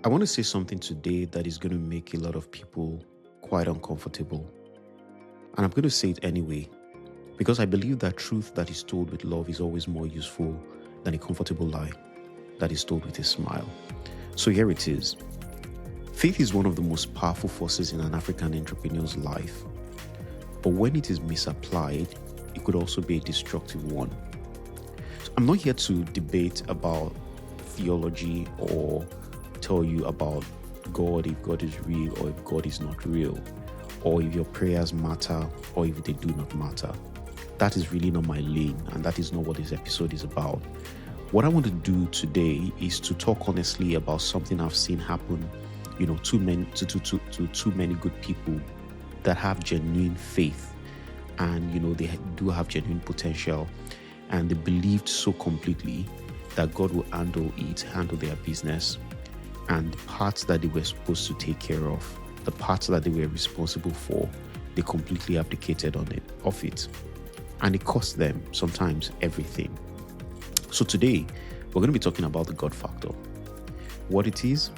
I want to say something today that is going to make a lot of people quite uncomfortable. And I'm going to say it anyway, because I believe that truth that is told with love is always more useful than a comfortable lie that is told with a smile. So here it is. Faith is one of the most powerful forces in an African entrepreneur's life. But when it is misapplied, it could also be a destructive one. So I'm not here to debate about theology or tell you about God, if God is real or if God is not real, or if your prayers matter or if they do not matter. That is really not my lane, and that is not what this episode is about. What I want to do today is to talk honestly about something I've seen happen, to too many good people that have genuine faith, and they do have genuine potential, and they believed so completely that God will handle their business, and the parts that they were supposed to take care of, the parts that they were responsible for, they completely abdicated of it. And it cost them sometimes everything. So today, we're going to be talking about the God factor. What it is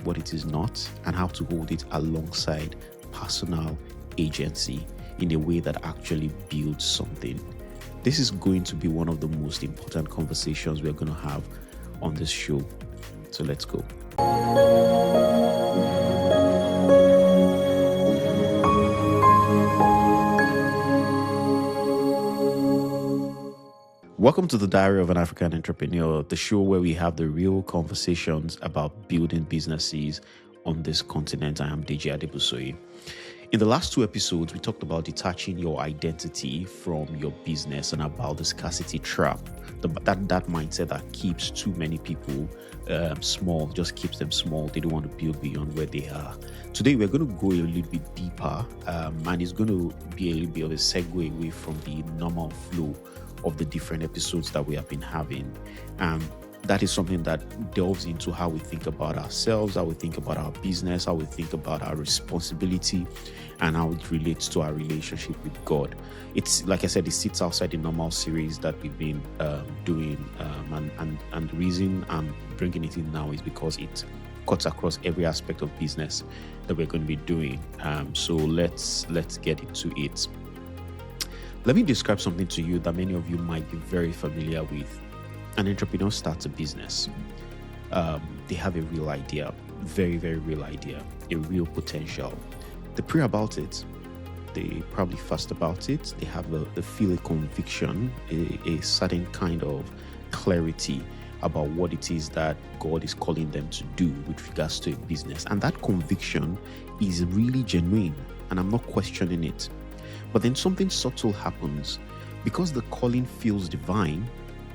not, and how to hold it alongside personal agency in a way that actually builds something. This is going to be one of the most important conversations we're going to have on this show. So let's go. Welcome to the Diary of an African Entrepreneur, the show where we have the real conversations about building businesses on this continent. I am Deji Adebusoye. In the last two episodes, we talked about detaching your identity from your business and about the scarcity trap, that mindset that keeps too many people small, just keeps them small. They don't want to build beyond where they are. Today, we're going to go a little bit deeper, and it's going to be a little bit of a segue away from the normal flow of the different episodes that we have been having. That is something that delves into how we think about ourselves, how we think about our business, how we think about our responsibility, and how it relates to our relationship with God. It's, like I said, it sits outside the normal series that we've been doing, and the reason I'm bringing it in now is because it cuts across every aspect of business that we're going to be doing. So let's get into it. Let me describe something to you that many of you might be very familiar with. An entrepreneur starts a business. They have a real idea, very, very real idea, a real potential. They pray about it. They probably fast about it. They feel a conviction, a certain kind of clarity about what it is that God is calling them to do with regards to a business. And that conviction is really genuine, and I'm not questioning it. But then something subtle happens. Because the calling feels divine,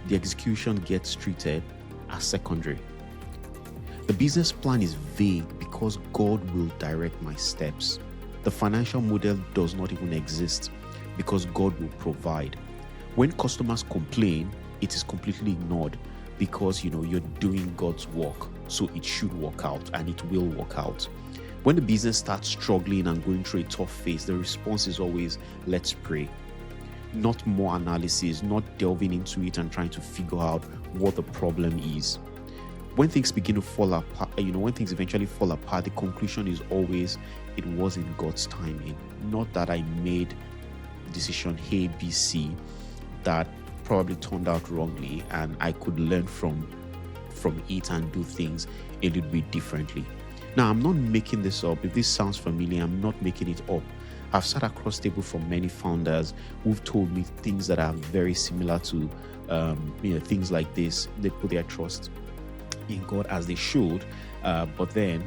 the execution gets treated as secondary. The business plan is vague because God will direct my steps. The financial model does not even exist because God will provide. When customers complain, it is completely ignored because you're doing God's work, so it should work out, and it will work out. When the business starts struggling and going through a tough phase, the response is always, let's pray. Not more analysis, not delving into it and trying to figure out what the problem is. When things begin to fall apart, when things eventually fall apart, the conclusion is always, it wasn't God's timing. Not that I made decision A, B, C that probably turned out wrongly, and I could learn from it and do things a little bit differently. Now, I'm not making this up. If this sounds familiar, I'm not making it up. I've sat across table from many founders who've told me things that are very similar to, things like this. They put their trust in God as they should, but then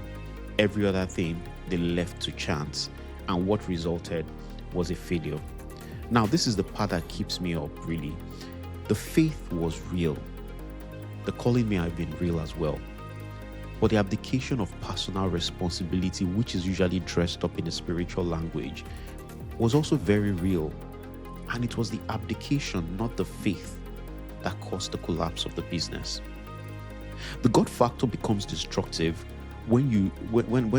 every other thing they left to chance, and what resulted was a failure. Now, this is the part that keeps me up, really. The faith was real. The calling may have been real as well. But the abdication of personal responsibility, which is usually dressed up in a spiritual language, was also very real. And it was the abdication, not the faith, that caused the collapse of the business. The God factor becomes destructive when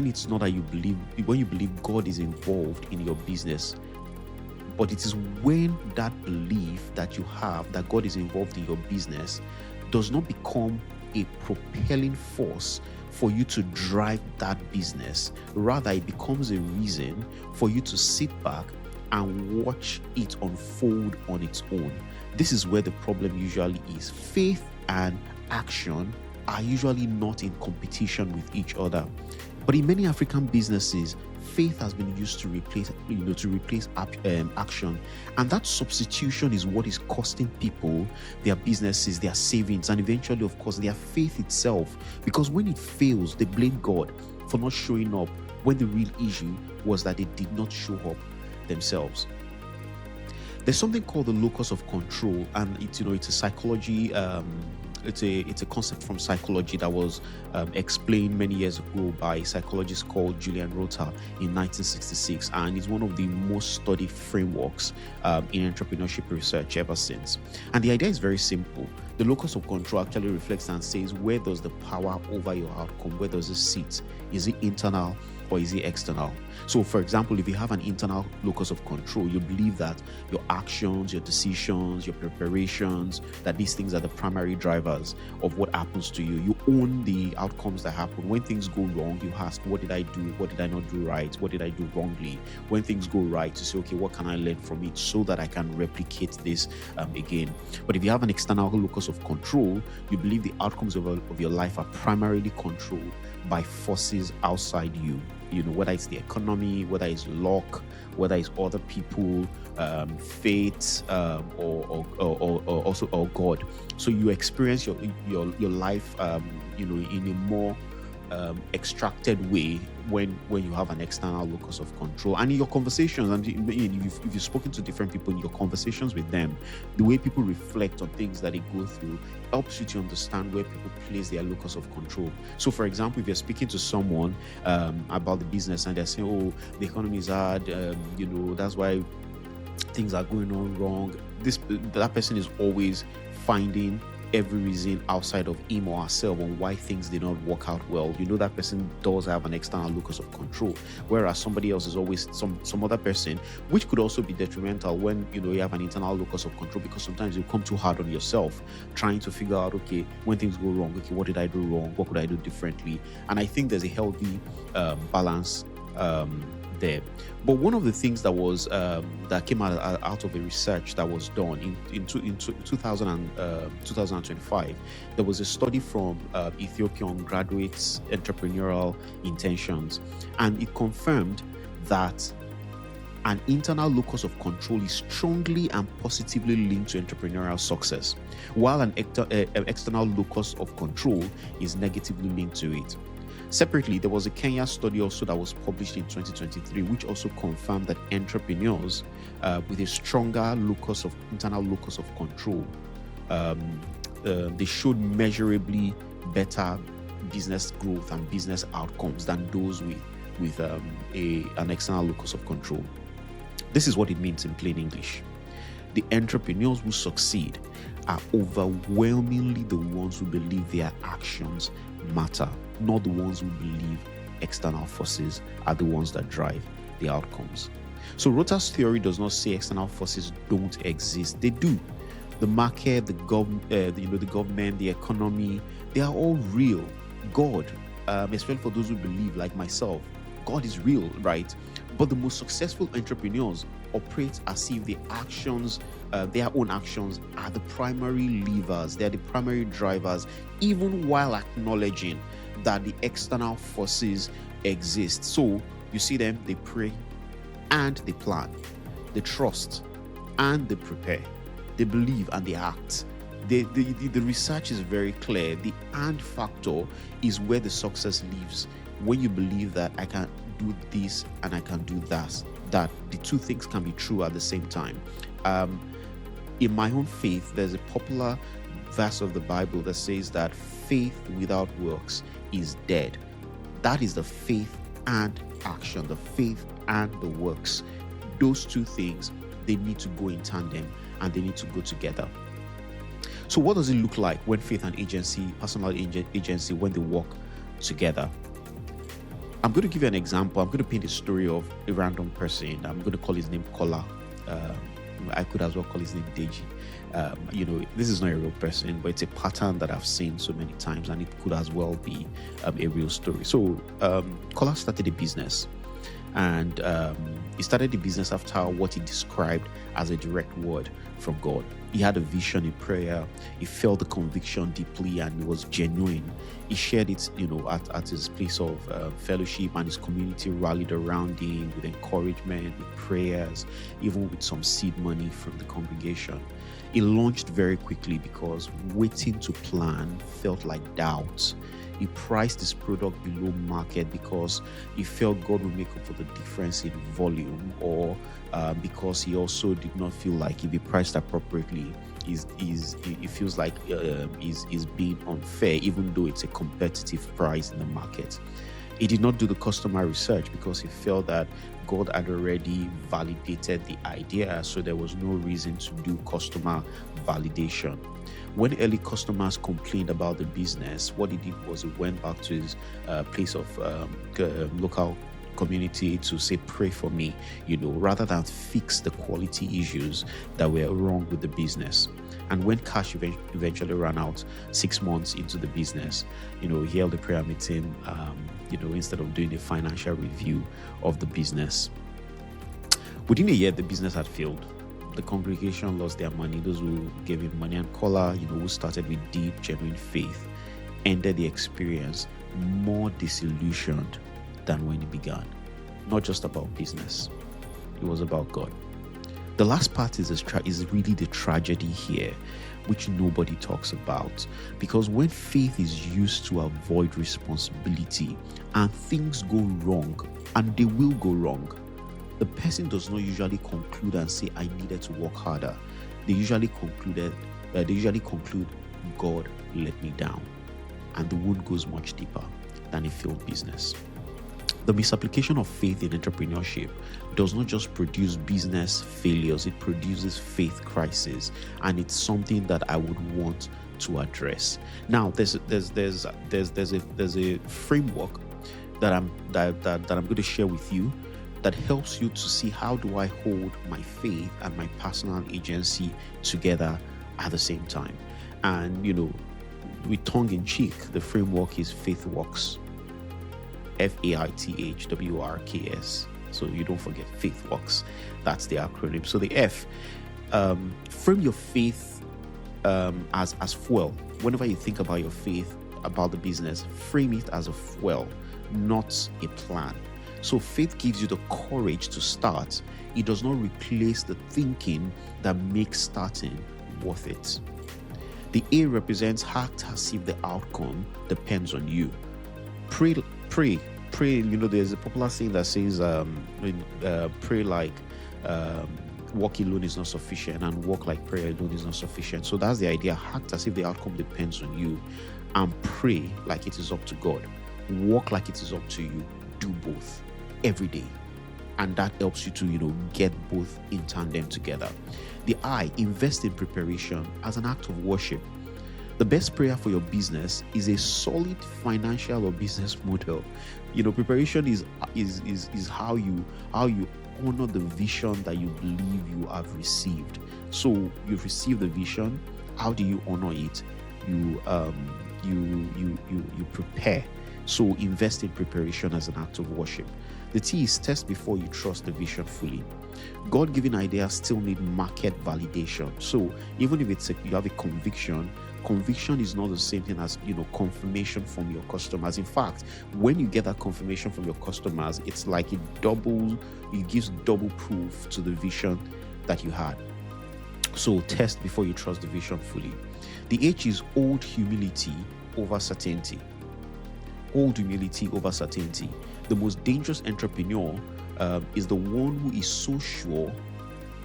it's not that when you believe God is involved in your business, but it is when that belief that you have that God is involved in your business does not become a propelling force for you to drive that business. Rather, it becomes a reason for you to sit back and watch it unfold on its own. This is where the problem usually is. Faith and action are usually not in competition with each other. But in many African businesses, faith has been used to replace action, and that substitution is what is costing people their businesses, their savings, and eventually, of course, their faith itself. Because when it fails, they blame God for not showing up, when the real issue was that they did not show up themselves. There's something called the locus of control, and it's a psychology. It's a concept from psychology that was explained many years ago by a psychologist called Julian Rota in 1966, and it's one of the most studied frameworks in entrepreneurship research ever since. And the idea is very simple. The locus of control actually reflects and says, where does the power over your outcome, where does it sit? Is it internal or is it external? So, for example, if you have an internal locus of control, you believe that your actions, your decisions, your preparations, that these things are the primary drivers of what happens to you. You own the outcomes that happen. When things go wrong, you ask, what did I do? What did I not do right? What did I do wrongly? When things go right, you say, okay, what can I learn from it so that I can replicate this again? But if you have an external locus of control, you believe the outcomes of your life are primarily controlled by forces outside you. Whether it's the economy, whether it's luck, whether it's other people, fate, or God. So you experience your life, in a more extracted way when you have an external locus of control. And in your conversations, and if you've spoken to different people in your conversations with them, the way people reflect on things that they go through helps you to understand where people place their locus of control. So, for example, if you're speaking to someone about the business and they're saying, oh, the economy is hard, that's why things are going on wrong, that person is always finding every reason outside of him or herself on why things did not work out well. That person does have an external locus of control, whereas somebody else is always some other person, which could also be detrimental when you have an internal locus of control, because sometimes you come too hard on yourself trying to figure out, okay, when things go wrong, okay, what did I do wrong, what could I do differently? And I think there's a healthy balance there. But one of the things that was that came out of a research that was done in 2025, there was a study from Ethiopia on graduates' entrepreneurial intentions, and it confirmed that an internal locus of control is strongly and positively linked to entrepreneurial success, while an external locus of control is negatively linked to it. Separately, there was a Kenya study also that was published in 2023, which also confirmed that entrepreneurs with a stronger internal locus of control, they showed measurably better business growth and business outcomes than those with an external locus of control. This is what it means in plain English. The entrepreneurs who succeed are overwhelmingly the ones who believe their actions matter, not the ones who believe external forces are the ones that drive the outcomes. So Rota's theory does not say external forces don't exist. They do. The market, the government, the economy, they are all real. God, especially for those who believe, like myself, God is real, right? But the most successful entrepreneurs operate as if their own actions are the primary levers, they are the primary drivers, even while acknowledging that the external forces exist. So you see them, they pray and they plan, they trust and they prepare, they believe and they act. The research is very clear. The and factor is where the success lives. When you believe that I can do this and I can do that the two things can be true at the same time. In my own faith, there's a popular verse of the Bible that says that faith without works is dead. That is the faith and action, the faith and the works. Those two things, they need to go in tandem and they need to go together. So what does it look like when faith and agency, personal agency, when they work together? I'm going to give you an example. I'm going to paint a story of a random person. I'm going to call his name Kola. I could as well call his name Deji. This is not a real person, but it's a pattern that I've seen so many times, and it could as well be a real story. So Kola started a business, and he started the business after what he described as a direct word from God. He had a vision in prayer. He felt the conviction deeply, and it was genuine. He shared it, at his place of fellowship, and his community rallied around him with encouragement, with prayers, even with some seed money from the congregation. He launched very quickly because waiting to plan felt like doubt. He priced his product below market because he felt God would make up for the difference in volume, or because he also did not feel like if he priced appropriately, it feels like is being unfair, even though it's a competitive price in the market. He did not do the customer research because he felt that God had already validated the idea, so there was no reason to do customer validation. When early customers complained about the business, what he did was he went back to his place of local community to say, pray for me, rather than fix the quality issues that were wrong with the business. And when cash eventually ran out 6 months into the business, he held a prayer meeting, instead of doing a financial review of the business. Within a year, the business had failed. The congregation lost their money. Those who gave him money and Kola, who started with deep, genuine faith, ended the experience more disillusioned than when it began. Not just about business, it was about God. The last part is really the tragedy here, which nobody talks about. Because when faith is used to avoid responsibility and things go wrong, and they will go wrong, the person does not usually conclude and say, I needed to work harder. They usually conclude, God let me down. And the wound goes much deeper than a failed business. The misapplication of faith in entrepreneurship does not just produce business failures, it produces faith crisis, and it's something that I would want to address. Now, there's a framework that I'm going to share with you that helps you to see, how do I hold my faith and my personal agency together at the same time. And with tongue in cheek, the framework is Faith Works. FAITHWORKS. So you don't forget, Faith Works. That's the acronym. So the F, frame your faith as fuel. Whenever you think about your faith, about the business, frame it as a fuel, not a plan. So faith gives you the courage to start. It does not replace the thinking that makes starting worth it. The A represents act as if the outcome depends on you. Pray. There's a popular saying that says, pray like work alone is not sufficient, and work like prayer alone is not sufficient. So that's the idea. Act as if the outcome depends on you, and pray like it is up to God. Work like it is up to you. Do both every day, and that helps you to get both in tandem together. The I, invest in preparation as an act of worship. The best prayer for your business is a solid financial or business model. Preparation is how you honor the vision that you believe you have received. So you've received the vision. How do you honor it? You prepare. So invest in preparation as an act of worship. The T is test before you trust the vision fully. God-given ideas still need market validation. So even if you have a conviction is not the same thing as confirmation from your customers. In fact, when you get that confirmation from your customers, it's like it gives double proof to the vision that you had. So test before you trust the vision fully. The H is hold humility over certainty. Hold humility over certainty. The most dangerous entrepreneur is the one who is so sure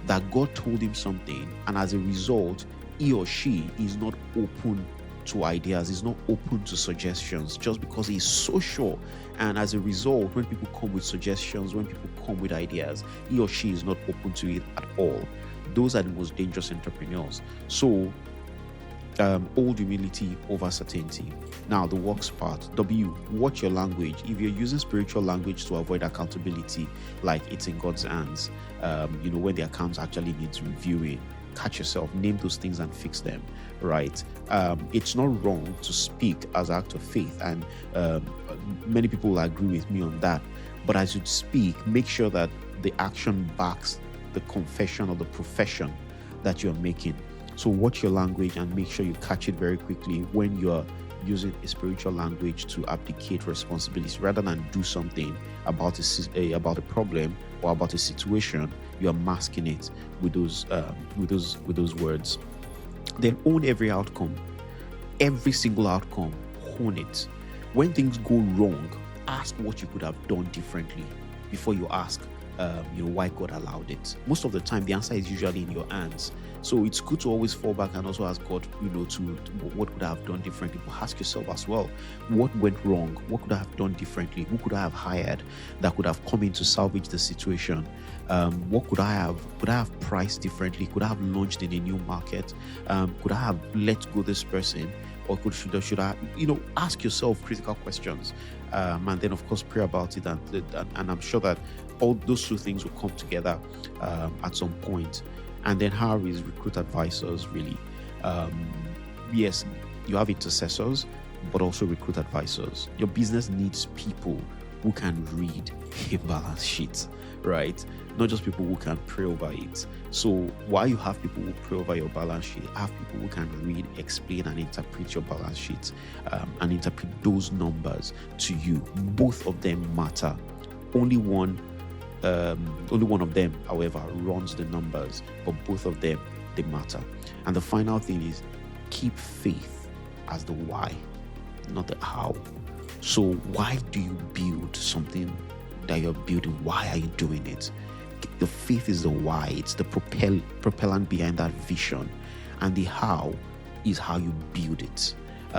that God told him something, and as a result, he or she is not open to ideas, is not open to suggestions, just because he's so sure. And as a result, when people come with suggestions, when people come with ideas, he or she is not open to it at all. Those are the most dangerous entrepreneurs. So hold humility over certainty. Now, the works part. W, watch your language. If you're using spiritual language to avoid accountability, like it's in God's hands, when the accounts actually needs reviewing, catch yourself, name those things and fix them, right? It's not wrong to speak as an act of faith, and many people will agree with me on that. But as you speak, make sure that the action backs the confession or the profession that you're making. So watch your language and make sure you catch it very quickly when you're using a spiritual language to abdicate responsibility rather than do something about a problem or about a situation. You are masking it with those words. Then own every outcome, every single outcome. Own it. When things go wrong, ask what you could have done differently before you ask why God allowed it. Most of the time, the answer is usually in your hands. So it's good to always fall back and also ask God, to what could I have done differently. But ask yourself as well, what went wrong? What could I have done differently? Who could I have hired that could have come in to salvage the situation? What could I have priced differently? Could I have launched in a new market? Could I have let go this person? Or should I ask yourself critical questions, and then of course pray about it, and I'm sure that all those two things will come together at some point. And then how is recruit advisors really? Yes, you have intercessors, but also recruit advisors. Your business needs people who can read a balance sheet, right? Not just people who can pray over it. So while you have people who pray over your balance sheet, have people who can read, explain, and interpret your balance sheet, and interpret those numbers to you. Both of them matter. Only one of them, however, runs the numbers, but both of them, they matter. And the final thing is keep faith as the why, not the how. So why do you build something that you're building? Why are you doing it? The faith is the why. It's the propellant behind that vision. And the how is how you build it.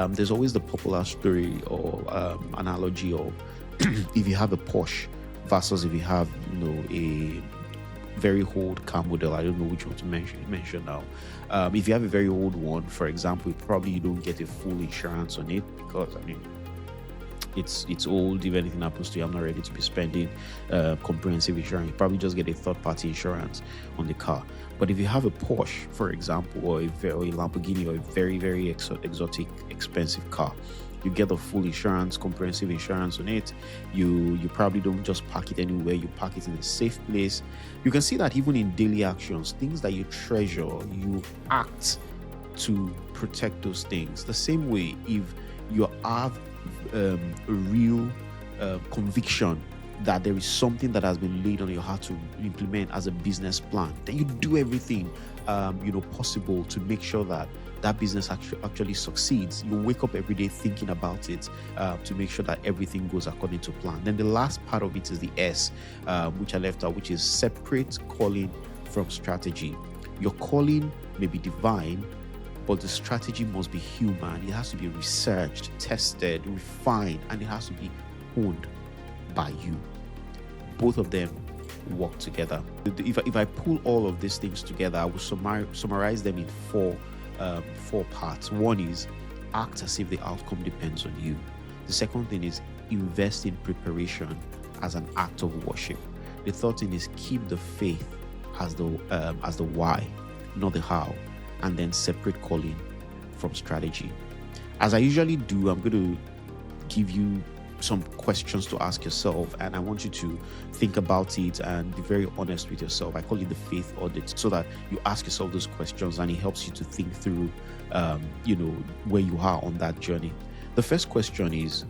There's always the popular story or analogy of if you have a Porsche versus if you have a very old car model. I don't know which one to mention now. If you have a very old one, for example, probably you don't get a full insurance on it because it's old. If anything happens to you, I'm not ready to be spending comprehensive insurance. You probably just get a third-party insurance on the car. But if you have a Porsche, for example, or a Lamborghini, or a very, very exotic, expensive car, you get the full insurance, comprehensive insurance on it. You probably don't just park it anywhere. You park it in a safe place. You can see that even in daily actions, things that you treasure, you act to protect those things. The same way, if you have a real conviction that there is something that has been laid on your heart to implement as a business plan, then you do everything possible to make sure that that business actually succeeds. You wake up every day thinking about it to make sure that everything goes according to plan. Then the last part of it is the S, which I left out, which is separate calling from strategy. Your calling may be divine, but the strategy must be human. It has to be researched, tested, refined, and it has to be honed by you. Both of them work together. If I pull all of these things together, I will summarize them in four parts. One is act as if the outcome depends on you. The second thing is invest in preparation as an act of worship. The third thing is keep the faith as the why, not the how. And then separate calling from strategy. As I usually do, I'm going to give you some questions to ask yourself, and I want you to think about it and be very honest with yourself. I call it the faith audit, so that you ask yourself those questions and it helps you to think through where you are on that journey. The first question is,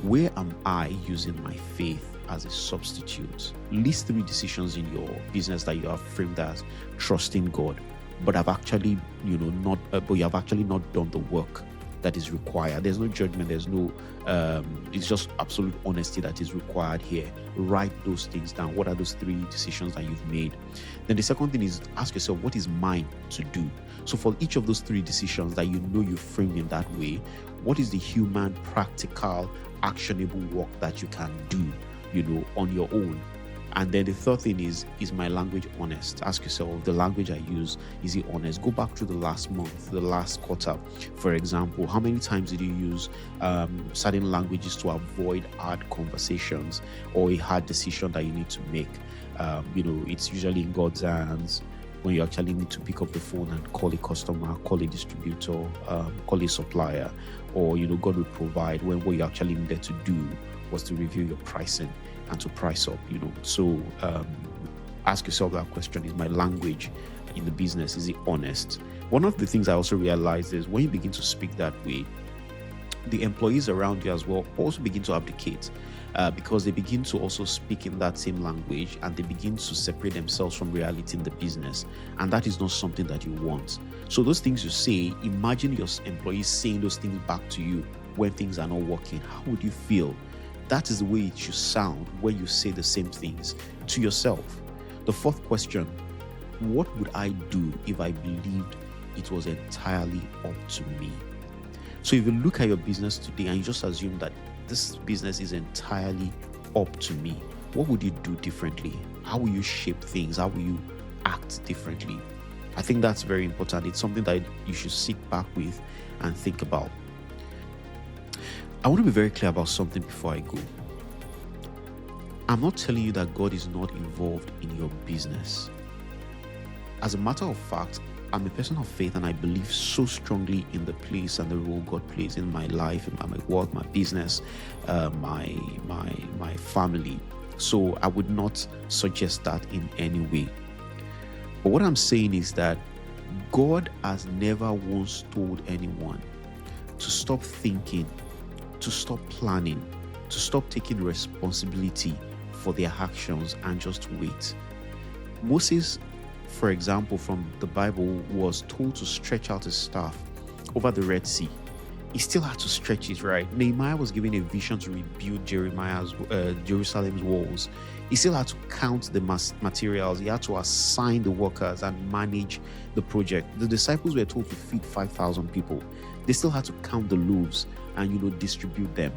where am I using my faith as a substitute? List 3 decisions in your business that you have framed as trusting God, but have actually you have actually not done the work that is required. There's no judgment, there's no it's just absolute honesty that is required here. Write those things down. What are those 3 decisions that you've made? Then the second thing is ask yourself, what is mine to do? So for each of those 3 decisions that you framed in that way, what is the human, practical, actionable work that you can do on your own? And then the third thing is my language honest? Ask yourself, the language I use, is it honest? Go back to the last month, the last quarter, for example. How many times did you use certain languages to avoid hard conversations or a hard decision that you need to make? It's usually in God's hands. when you actually need to pick up the phone and call a customer, call a distributor, call a supplier, or God will provide when what you actually needed to do was to review your pricing and to price up. So ask yourself that question: is my language in the business, is it honest? One of the things I also realized is when you begin to speak that way, the employees around you as well also begin to abdicate, because they begin to also speak in that same language, and they begin to separate themselves from reality in the business, and that is not something that you want. So those things you say, imagine your employees saying those things back to you when things are not working. How would you feel? That is the way it should sound when you say the same things to yourself. The fourth question: what would I do if I believed it was entirely up to me? So if you look at your business today and you just assume that this business is entirely up to me, what would you do differently? How will you shape things? How will you act differently? I think that's very important. It's something that you should sit back with and think about. I want to be very clear about something before I go. I'm not telling you that God is not involved in your business. As a matter of fact, I'm a person of faith, and I believe so strongly in the place and the role God plays in my life, in my work, my business, my family. So I would not suggest that in any way. But what I'm saying is that God has never once told anyone to stop thinking, to stop planning, to stop taking responsibility for their actions and just wait. Moses, for example, from the Bible, was told to stretch out his staff over the Red Sea. He still had to stretch it, right? Nehemiah was given a vision to rebuild Jerusalem's walls. He still had to count the materials. He had to assign the workers and manage the project. The disciples were told to feed 5,000 people. They still had to count the loaves and distribute them.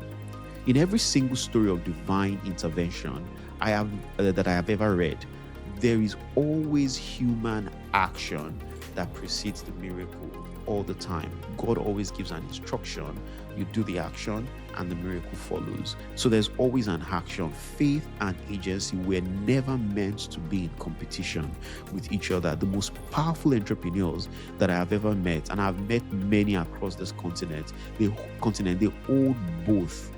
In every single story of divine intervention that I have ever read, there is always human action that precedes the miracle all the time. God always gives an instruction, you do the action, and the miracle follows. So there's always an action. Faith and agency were never meant to be in competition with each other. The most powerful entrepreneurs that I have ever met, and I've met many across this continent, they hold both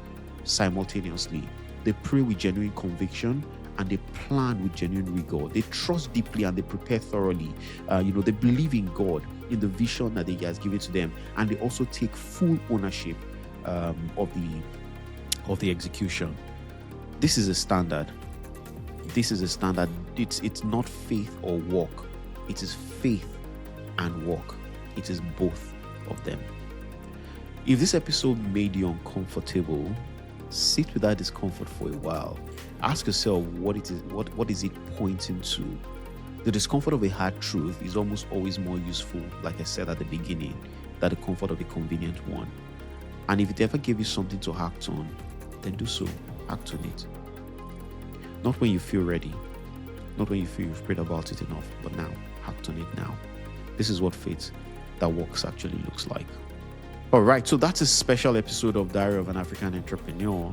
simultaneously. They pray with genuine conviction, and they plan with genuine rigor. They trust deeply and they prepare thoroughly. They believe in God, in the vision that He has given to them, and they also take full ownership of the execution. This is a standard. It's not faith or work. It is faith and work. It is both of them. If this episode made you uncomfortable, sit with that discomfort for a while. Ask yourself what is it pointing to. The discomfort of a hard truth is almost always more useful, like I said at the beginning, than the comfort of a convenient one. And if it ever gave you something to act on, then do so. Act on it. Not when you feel ready, not when you feel you've prayed about it enough, but now. Act on it now. This is what faith that works actually looks like. All right, so that's a special episode of Diary of an African Entrepreneur.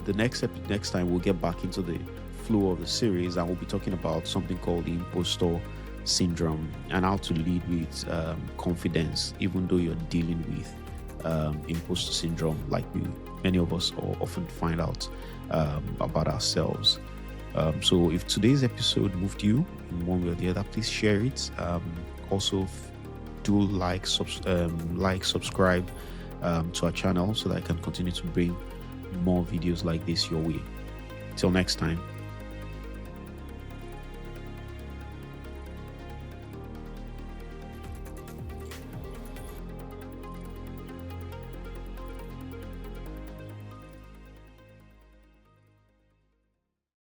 The next time we'll get back into the flow of the series, and we'll be talking about something called the impostor syndrome and how to lead with confidence, even though you're dealing with impostor syndrome, like many of us often find out about ourselves. So if today's episode moved you in one way or the other, please share it. Also, do subscribe to our channel so that I can continue to bring more videos like this your way. Till next time.